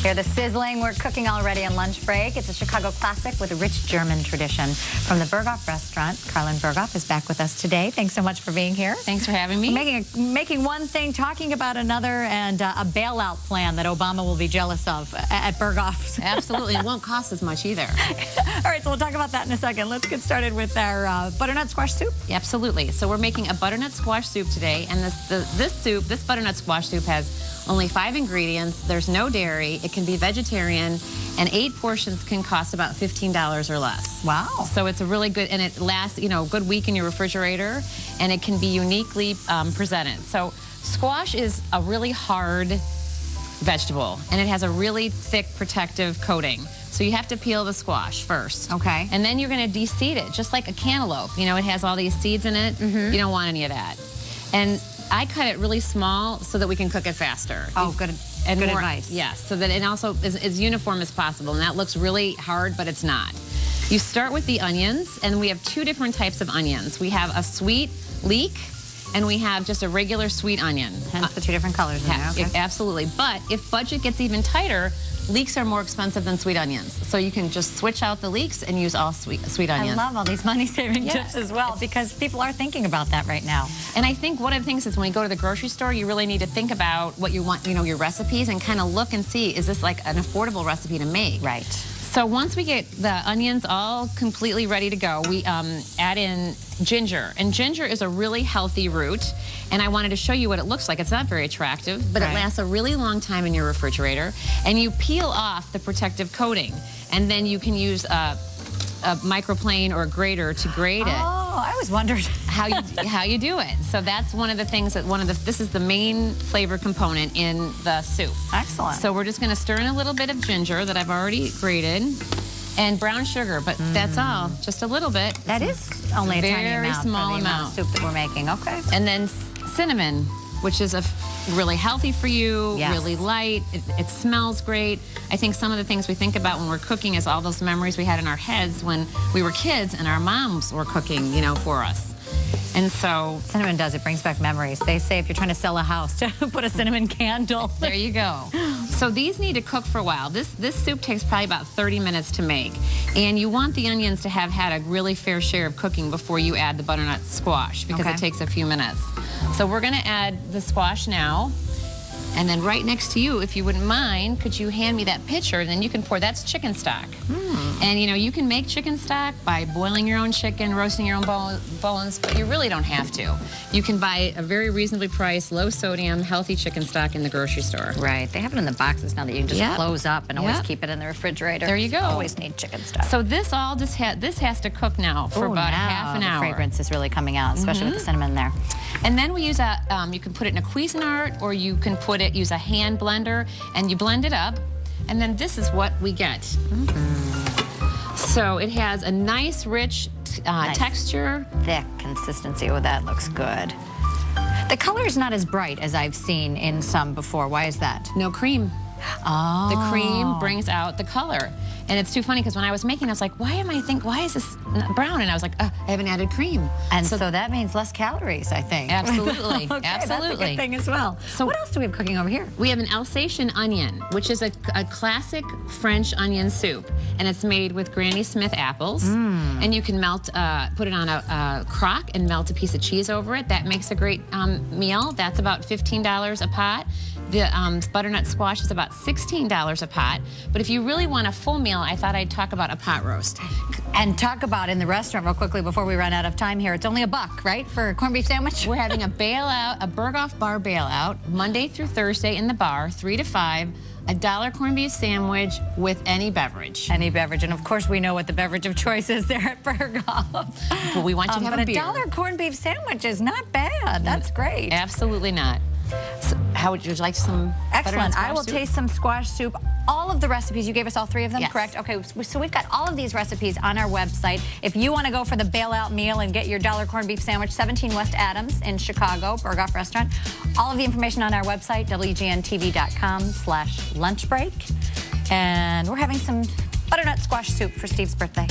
Hear the sizzling. We're cooking already on lunch break. It's a Chicago classic with a rich German tradition. From the Berghoff restaurant, Carlyn Berghoff is back with us today. Thanks so much for being here. Thanks for having me. Making one thing, talking about another, and a bailout plan that Obama will be jealous of at Berghoff. Absolutely. It won't cost as much either. All right, so we'll talk about that in a second. Let's get started with our butternut squash soup. Absolutely. So we're making a butternut squash soup today, and this butternut squash soup has only 5 ingredients. There's no dairy. It can be vegetarian, and 8 portions can cost about $15 or less. Wow. So it's a really good, and it lasts, a good week in your refrigerator, and it can be uniquely presented. So squash is a really hard vegetable, and it has a really thick protective coating. So you have to peel the squash first. Okay. And then you're going to de-seed it, just like a cantaloupe. It has all these seeds in it. Mm-hmm. You don't want any of that. And I cut it really small so that we can cook it faster. Oh, good. And good more, advice. Yes, so that it also is as uniform as possible. And that looks really hard, but it's not. You start with the onions, and we have 2 different types of onions. We have a sweet leek, and we have just a regular sweet onion. Hence the 2 different colors in there. Okay. Absolutely. But if budget gets even tighter, leeks are more expensive than sweet onions. So you can just switch out the leeks and use all sweet onions. I love all these money-saving tips as well, because people are thinking about that right now. And I think one of the things is when you go to the grocery store, you really need to think about what you want, your recipes, and kind of look and see, is this like an affordable recipe to make? Right. So once we get the onions all completely ready to go, we add in ginger. And ginger is a really healthy root. And I wanted to show you what it looks like. It's not very attractive, but it lasts a really long time in your refrigerator. And you peel off the protective coating. And then you can use a microplane or a grater to grate it. Oh, I always wondered how you do it. So that's one of the things that this is the main flavor component in the soup. Excellent. So we're just going to stir in a little bit of ginger that I've already grated, and brown sugar, but that's all, just a little bit. That is only a tiny amount. Very small for the amount of soup that we're making. Okay. And then cinnamon, which is really healthy for you, really light. It smells great. I think some of the things we think about when we're cooking is all those memories we had in our heads when we were kids and our moms were cooking, for us. And so cinnamon does. It brings back memories. They say if you're trying to sell a house, to put a cinnamon candle. There you go. So these need to cook for a while. This soup takes probably about 30 minutes to make. And you want the onions to have had a really fair share of cooking before you add the butternut squash, because it takes a few minutes. So we're going to add the squash now. And then right next to you, if you wouldn't mind, could you hand me that pitcher? And then you can pour, that's chicken stock. And you can make chicken stock by boiling your own chicken, roasting your own bones, but you really don't have to. You can buy a very reasonably priced, low sodium, healthy chicken stock in the grocery store. Right. They have it in the boxes now that you can just close up and always keep it in the refrigerator. There you go. Always need chicken stock. So this all just this has to cook now for about half an hour. The fragrance is really coming out, especially with the cinnamon there. And then we use you can put it in a Cuisinart, or you can use a hand blender, and you blend it up. And then this is what we get. So it has a nice, rich texture. Thick consistency. Oh, that looks good. The color is not as bright as I've seen in some before. Why is that? No cream. Oh. The cream brings out the color. And it's too funny, because when I was making it, I was like, why is this brown? And I was like, I haven't added cream. And so that means less calories, I think. Absolutely. Okay, absolutely. That's a good thing as well. So what else do we have cooking over here? We have an Alsatian onion, which is a classic French onion soup. And it's made with Granny Smith apples. And you can put it on a crock and melt a piece of cheese over it. That makes a great meal. That's about $15 a pot. The butternut squash is about $16 a pot. But if you really want a full meal, I thought I'd talk about a pot roast. And talk about in the restaurant real quickly before we run out of time here. It's only $1, right, for a corned beef sandwich? We're having a Berghoff bar bailout, Monday through Thursday in the bar, 3 to 5. $1 corned beef sandwich with any beverage. Any beverage. And of course, we know what the beverage of choice is there at Berghoff. But we want you to have a beer. But $1 corned beef sandwich is not bad. That's great. Absolutely not. So how would you like some? Excellent. I will taste some squash soup. All of the recipes, you gave us all 3 of them, correct? Okay, so we've got all of these recipes on our website. If you want to go for the bailout meal and get your $1 corned beef sandwich, 17 West Adams in Chicago, Berghoff Restaurant. All of the information on our website, WGNTV.com/lunchbreak. And we're having some butternut squash soup for Steve's birthday.